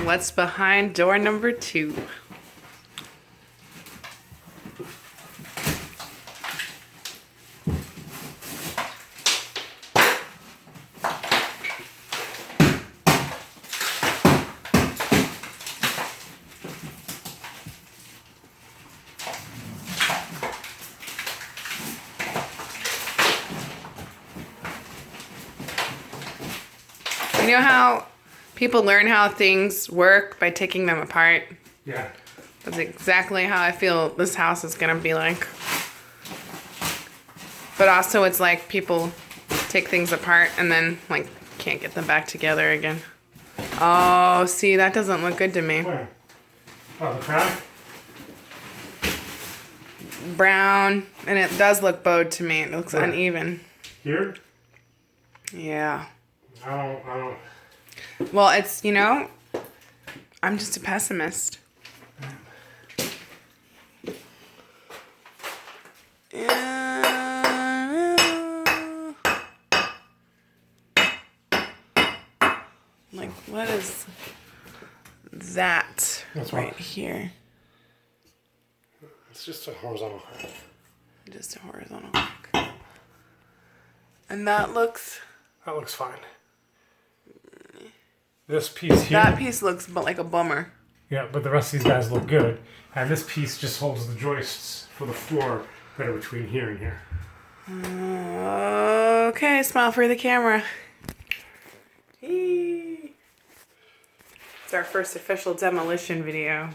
What's behind door number 2? You know how people learn how things work by taking them apart? Yeah. That's exactly how I feel this house is gonna be like. But also it's like people take things apart and then like can't get them back together again. Oh, see, that doesn't look good to me. Where? Oh, the crown? Brown, and it does look bowed to me. It looks Where? uneven. Here? Yeah. I don't. Well, it's, you know, I'm just a pessimist. Like, what is that? That's right what? here? It's just a horizontal crack. Just a horizontal crack. And that looks... That looks fine. This piece here. That piece looks but like a bummer. Yeah, but the rest of these guys look good. And this piece just holds the joists for the floor that are between here and here. Okay, smile for the camera. It's our first official demolition video.